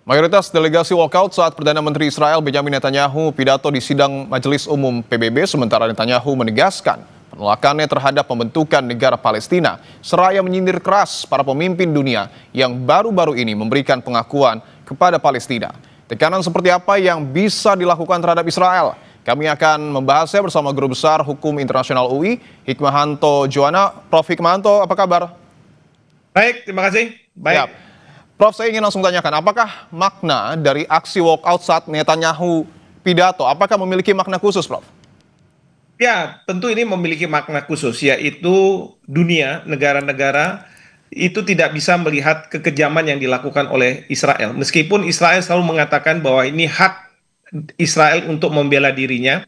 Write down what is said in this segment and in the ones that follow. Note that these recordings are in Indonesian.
Mayoritas delegasi walkout saat Perdana Menteri Israel Benjamin Netanyahu pidato di sidang Majelis Umum PBB, sementara Netanyahu menegaskan penolakannya terhadap pembentukan negara Palestina, seraya menyindir keras para pemimpin dunia yang baru-baru ini memberikan pengakuan kepada Palestina. Tekanan seperti apa yang bisa dilakukan terhadap Israel? Kami akan membahasnya bersama Guru Besar Hukum Internasional UI, Hikmahanto Juwana. Prof. Hikmahanto, apa kabar? Baik, terima kasih. Baik. Ya. Prof, saya ingin langsung tanyakan, apakah makna dari aksi walkout saat Netanyahu pidato, apakah memiliki makna khusus, Prof? Ya, tentu ini memiliki makna khusus, yaitu dunia, negara-negara itu tidak bisa melihat kekejaman yang dilakukan oleh Israel. Meskipun Israel selalu mengatakan bahwa ini hak Israel untuk membela dirinya,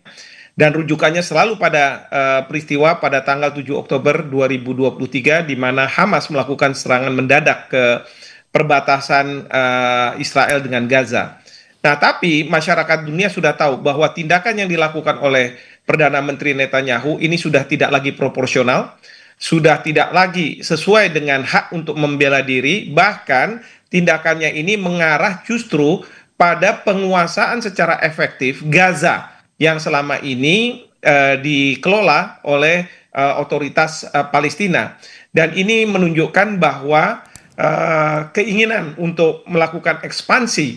dan rujukannya selalu pada peristiwa pada tanggal 7 Oktober 2023, di mana Hamas melakukan serangan mendadak ke perbatasan Israel dengan Gaza. Nah, tapi masyarakat dunia sudah tahu bahwa tindakan yang dilakukan oleh Perdana Menteri Netanyahu ini sudah tidak lagi proporsional, sudah tidak lagi sesuai dengan hak untuk membela diri, bahkan tindakannya ini mengarah justru pada penguasaan secara efektif Gaza yang selama ini dikelola oleh otoritas Palestina. Dan ini menunjukkan bahwa keinginan untuk melakukan ekspansi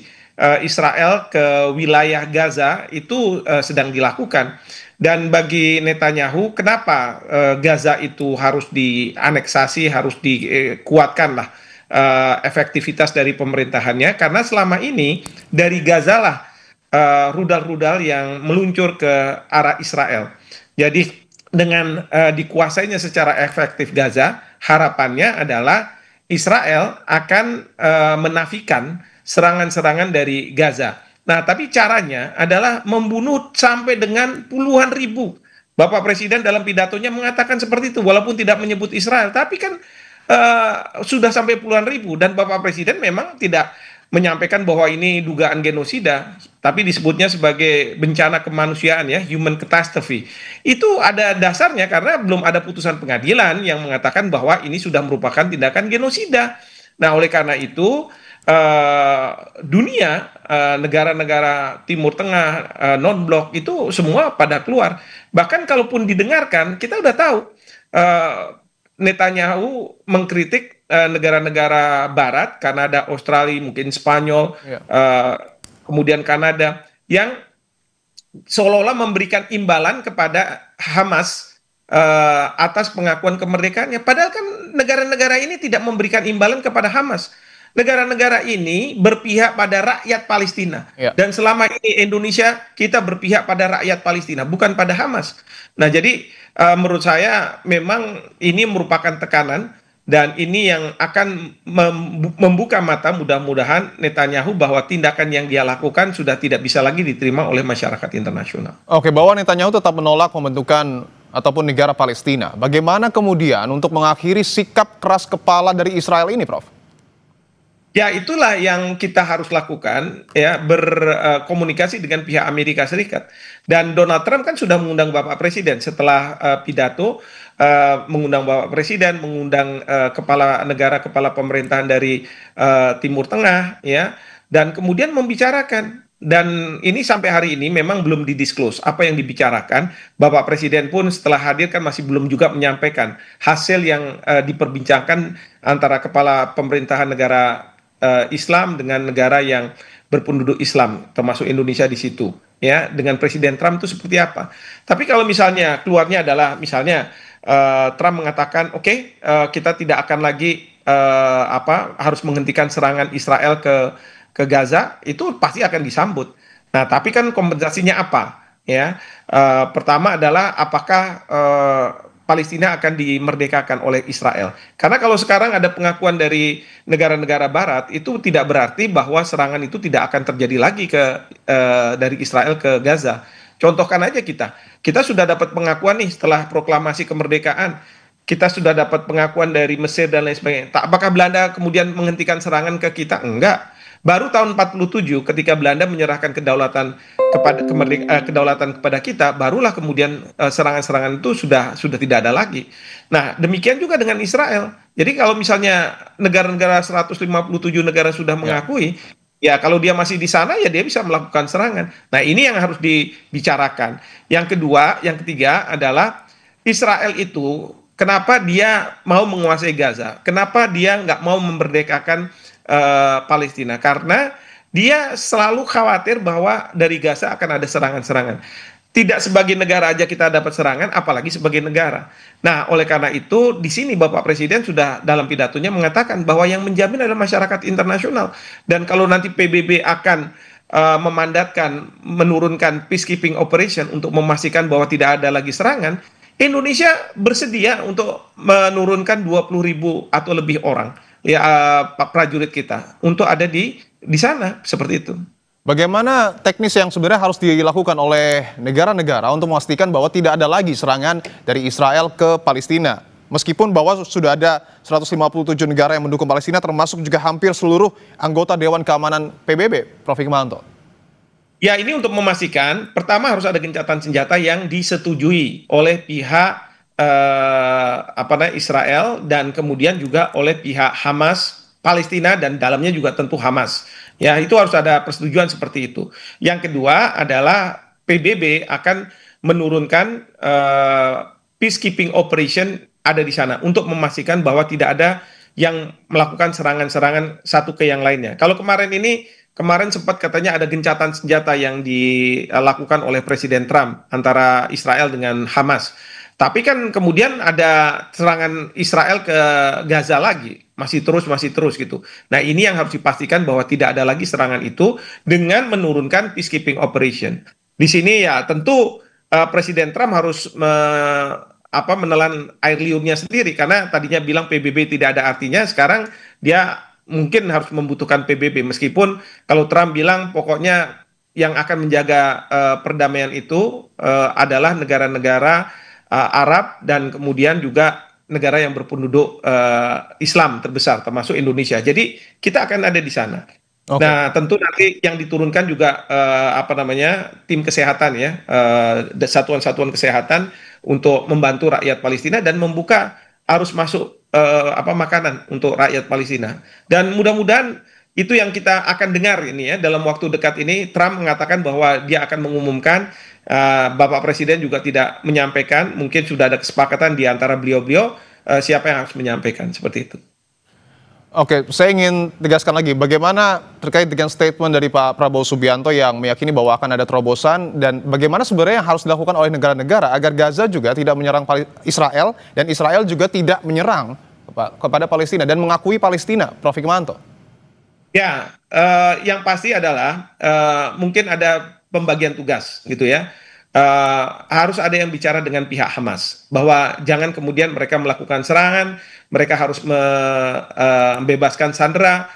Israel ke wilayah Gaza itu sedang dilakukan. Dan bagi Netanyahu, kenapa Gaza itu harus dianeksasi, harus dikuatkan lah efektivitas dari pemerintahannya, karena selama ini dari Gaza lah rudal-rudal yang meluncur ke arah Israel. Jadi dengan dikuasainya secara efektif Gaza, harapannya adalah Israel akan menafikan serangan-serangan dari Gaza. Nah, tapi caranya adalah membunuh sampai dengan puluhan ribu. Bapak Presiden dalam pidatonya mengatakan seperti itu, walaupun tidak menyebut Israel, tapi kan sudah sampai puluhan ribu. Dan Bapak Presiden memang tidak menyampaikan bahwa ini dugaan genosida, tapi disebutnya sebagai bencana kemanusiaan, ya, human catastrophe. Itu ada dasarnya karena belum ada putusan pengadilan yang mengatakan bahwa ini sudah merupakan tindakan genosida. Nah, oleh karena itu dunia, negara-negara Timur Tengah, non-blok itu semua pada keluar. Bahkan kalaupun didengarkan, kita udah tahu Netanyahu mengkritik negara-negara Barat, Kanada, Australia, mungkin Spanyol, kemudian Kanada, yang seolah-olah memberikan imbalan kepada Hamas atas pengakuan kemerdekaannya. Padahal kan negara-negara ini tidak memberikan imbalan kepada Hamas. Negara-negara ini berpihak pada rakyat Palestina. Dan selama ini Indonesia, kita berpihak pada rakyat Palestina, bukan pada Hamas. Nah, jadi menurut saya memang ini merupakan tekanan, dan ini yang akan membuka mata mudah-mudahan Netanyahu bahwa tindakan yang dia lakukan sudah tidak bisa lagi diterima oleh masyarakat internasional. Oke, bahwa Netanyahu tetap menolak pembentukan ataupun negara Palestina. Bagaimana kemudian untuk mengakhiri sikap keras kepala dari Israel ini, Prof? Ya, itulah yang kita harus lakukan, ya, berkomunikasi dengan pihak Amerika Serikat. Dan Donald Trump kan sudah mengundang Bapak Presiden setelah pidato, mengundang Bapak Presiden, mengundang kepala negara, kepala pemerintahan dari Timur Tengah, ya, dan kemudian membicarakan. Dan ini sampai hari ini memang belum didisclose apa yang dibicarakan. Bapak Presiden pun setelah hadir kan masih belum juga menyampaikan hasil yang diperbincangkan antara kepala pemerintahan negara Islam dengan negara yang berpenduduk Islam, termasuk Indonesia di situ, ya, dengan Presiden Trump itu seperti apa. Tapi kalau misalnya keluarnya adalah misalnya Trump mengatakan oke, kita tidak akan lagi harus menghentikan serangan Israel ke Gaza, itu pasti akan disambut. Nah, tapi kan kompensasinya apa, ya? Pertama adalah apakah Palestina akan dimerdekakan oleh Israel. Karena kalau sekarang ada pengakuan dari negara-negara Barat, itu tidak berarti bahwa serangan itu tidak akan terjadi lagi dari Israel ke Gaza. Contohkan aja kita sudah dapat pengakuan nih setelah proklamasi kemerdekaan. Kita sudah dapat pengakuan dari Mesir dan lain sebagainya. Apakah Belanda kemudian menghentikan serangan ke kita? Enggak. Baru tahun 47 ketika Belanda menyerahkan kedaulatan kepada kita, barulah kemudian serangan-serangan itu sudah tidak ada lagi. Nah, demikian juga dengan Israel. Jadi kalau misalnya negara-negara 157 negara sudah mengakui, Ya, kalau dia masih di sana, ya dia bisa melakukan serangan. Nah, ini yang harus dibicarakan. Yang kedua, yang ketiga adalah Israel itu, kenapa dia mau menguasai Gaza? Kenapa dia nggak mau memerdekakan Palestina? Karena dia selalu khawatir bahwa dari Gaza akan ada serangan-serangan. Tidak sebagai negara aja kita dapat serangan, apalagi sebagai negara. Nah, oleh karena itu, di sini Bapak Presiden sudah dalam pidatonya mengatakan bahwa yang menjamin adalah masyarakat internasional. Dan kalau nanti PBB akan memandatkan, menurunkan peacekeeping operation untuk memastikan bahwa tidak ada lagi serangan, Indonesia bersedia untuk menurunkan 20.000 atau lebih orang, ya, prajurit kita untuk ada di sana, seperti itu. Bagaimana teknis yang sebenarnya harus dilakukan oleh negara-negara untuk memastikan bahwa tidak ada lagi serangan dari Israel ke Palestina? Meskipun bahwa sudah ada 157 negara yang mendukung Palestina, termasuk juga hampir seluruh anggota Dewan Keamanan PBB, Prof. Hikmahanto. Ya, ini untuk memastikan, pertama harus ada gencatan senjata yang disetujui oleh pihak Israel dan kemudian juga oleh pihak Hamas Palestina dan dalamnya juga tentu Hamas. Ya, itu harus ada persetujuan seperti itu. Yang kedua adalah PBB akan menurunkan peacekeeping operation ada di sana untuk memastikan bahwa tidak ada yang melakukan serangan-serangan satu ke yang lainnya. Kalau kemarin sempat katanya ada gencatan senjata yang dilakukan oleh Presiden Trump antara Israel dengan Hamas. Tapi kan kemudian ada serangan Israel ke Gaza lagi, masih terus gitu. Nah, ini yang harus dipastikan bahwa tidak ada lagi serangan itu dengan menurunkan peacekeeping operation. Di sini ya tentu Presiden Trump harus menelan air liurnya sendiri karena tadinya bilang PBB tidak ada artinya, sekarang dia mungkin harus membutuhkan PBB meskipun kalau Trump bilang pokoknya yang akan menjaga perdamaian itu adalah negara-negara Arab dan kemudian juga negara yang berpenduduk Islam terbesar termasuk Indonesia. Jadi kita akan ada di sana. Oke. Nah, tentu nanti yang diturunkan juga tim kesehatan ya, satuan-satuan kesehatan untuk membantu rakyat Palestina dan membuka arus masuk makanan untuk rakyat Palestina. Dan mudah-mudahan itu yang kita akan dengar ini ya dalam waktu dekat ini. Trump mengatakan bahwa dia akan mengumumkan, Bapak Presiden juga tidak menyampaikan, mungkin sudah ada kesepakatan di antara beliau-beliau siapa yang harus menyampaikan seperti itu. Oke, saya ingin tegaskan lagi, bagaimana terkait dengan statement dari Pak Prabowo Subianto yang meyakini bahwa akan ada terobosan dan bagaimana sebenarnya yang harus dilakukan oleh negara-negara agar Gaza juga tidak menyerang Israel dan Israel juga tidak menyerang kepada Palestina dan mengakui Palestina, Prof. Hikmahanto? Ya, yang pasti adalah mungkin ada pembagian tugas gitu ya. Harus ada yang bicara dengan pihak Hamas bahwa jangan kemudian mereka melakukan serangan, mereka harus membebaskan sandera,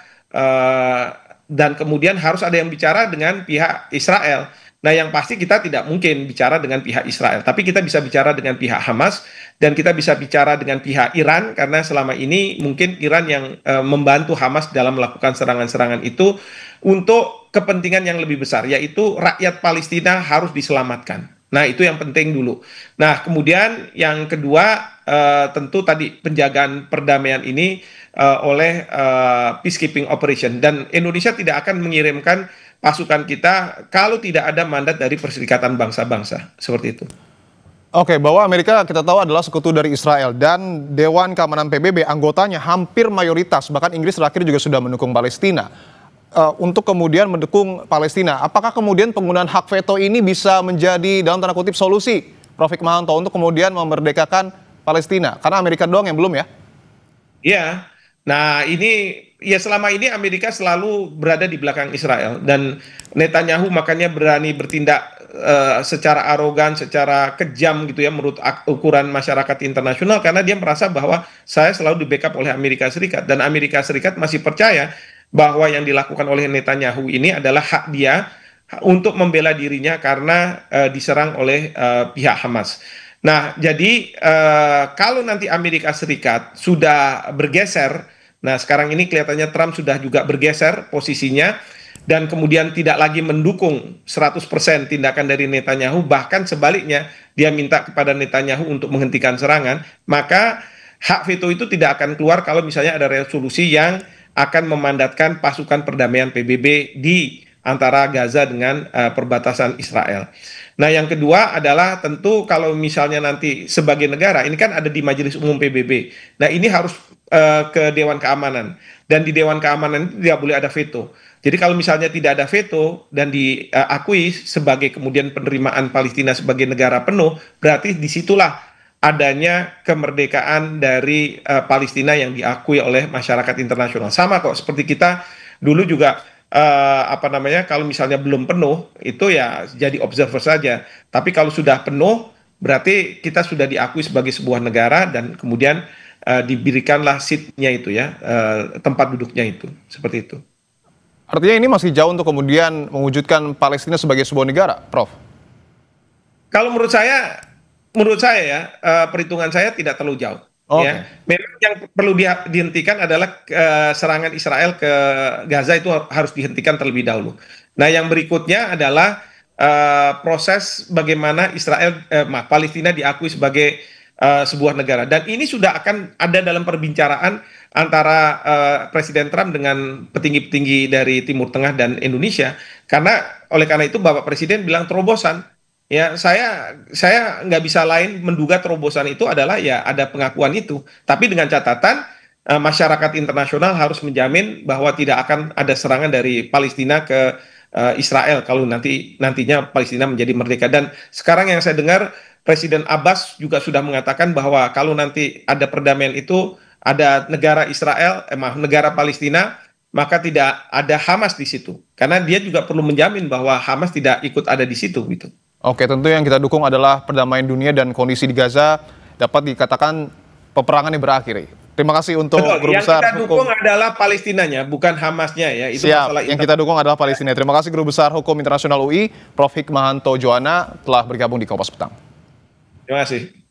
dan kemudian harus ada yang bicara dengan pihak Israel. Nah, yang pasti kita tidak mungkin bicara dengan pihak Israel, tapi kita bisa bicara dengan pihak Hamas dan kita bisa bicara dengan pihak Iran karena selama ini mungkin Iran yang membantu Hamas dalam melakukan serangan-serangan itu untuk kepentingan yang lebih besar, yaitu rakyat Palestina harus diselamatkan. Nah, itu yang penting dulu. Nah, kemudian yang kedua tentu tadi penjagaan perdamaian ini oleh peacekeeping operation dan Indonesia tidak akan mengirimkan pasukan kita kalau tidak ada mandat dari Perserikatan Bangsa-Bangsa, seperti itu. Oke, bahwa Amerika kita tahu adalah sekutu dari Israel dan Dewan Keamanan PBB anggotanya hampir mayoritas, bahkan Inggris terakhir juga sudah mendukung Palestina. Untuk kemudian mendukung Palestina, apakah kemudian penggunaan hak veto ini bisa menjadi dalam tanda kutip solusi, Prof. Hikmahanto, untuk kemudian memerdekakan Palestina? Karena Amerika doang yang belum ya? Iya, nah ini ya selama ini Amerika selalu berada di belakang Israel dan Netanyahu makanya berani bertindak secara arogan, secara kejam gitu ya menurut ukuran masyarakat internasional karena dia merasa bahwa saya selalu di backup oleh Amerika Serikat dan Amerika Serikat masih percaya bahwa yang dilakukan oleh Netanyahu ini adalah hak dia untuk membela dirinya karena diserang oleh pihak Hamas. Nah, jadi kalau nanti Amerika Serikat sudah bergeser, nah sekarang ini kelihatannya Trump sudah juga bergeser posisinya dan kemudian tidak lagi mendukung 100% tindakan dari Netanyahu, bahkan sebaliknya dia minta kepada Netanyahu untuk menghentikan serangan, maka hak veto itu tidak akan keluar kalau misalnya ada resolusi yang akan memandatkan pasukan perdamaian PBB di antara Gaza dengan perbatasan Israel. Nah, yang kedua adalah tentu kalau misalnya nanti sebagai negara, ini kan ada di Majelis Umum PBB. Nah, ini harus ke Dewan Keamanan. Dan di Dewan Keamanan itu tidak boleh ada veto. Jadi kalau misalnya tidak ada veto dan diakui sebagai kemudian penerimaan Palestina sebagai negara penuh, berarti disitulah adanya kemerdekaan dari Palestina yang diakui oleh masyarakat internasional. Sama kok seperti kita dulu juga apa namanya, kalau misalnya belum penuh itu ya jadi observer saja. Tapi kalau sudah penuh berarti kita sudah diakui sebagai sebuah negara dan kemudian diberikanlah seat-nya itu ya, tempat duduknya itu, seperti itu. Artinya ini masih jauh untuk kemudian mewujudkan Palestina sebagai sebuah negara, Prof. Kalau menurut saya ya, perhitungan saya tidak terlalu jauh. Ya, memang yang perlu dihentikan adalah serangan Israel ke Gaza itu harus dihentikan terlebih dahulu. Nah, yang berikutnya adalah proses bagaimana Palestina diakui sebagai sebuah negara. Dan ini sudah akan ada dalam perbincangan antara Presiden Trump dengan petinggi-petinggi dari Timur Tengah dan Indonesia. Oleh karena itu Bapak Presiden bilang terobosan. Ya, saya nggak bisa lain menduga terobosan itu adalah ya ada pengakuan itu. Tapi dengan catatan masyarakat internasional harus menjamin bahwa tidak akan ada serangan dari Palestina ke Israel kalau nantinya Palestina menjadi merdeka. Dan sekarang yang saya dengar Presiden Abbas juga sudah mengatakan bahwa kalau nanti ada perdamaian itu ada negara negara Palestina, maka tidak ada Hamas di situ. Karena dia juga perlu menjamin bahwa Hamas tidak ikut ada di situ gitu. Oke, tentu yang kita dukung adalah perdamaian dunia dan kondisi di Gaza dapat dikatakan peperangannya berakhir. Terima kasih untuk Guru Besar Hukum. Yang kita dukung adalah Palestinanya, bukan Hamasnya ya. Itu Siap, yang kita dukung adalah Palestina. Terima kasih Guru Besar Hukum Internasional UI, Prof. Hikmahanto Joana telah bergabung di Kompas Petang. Terima kasih.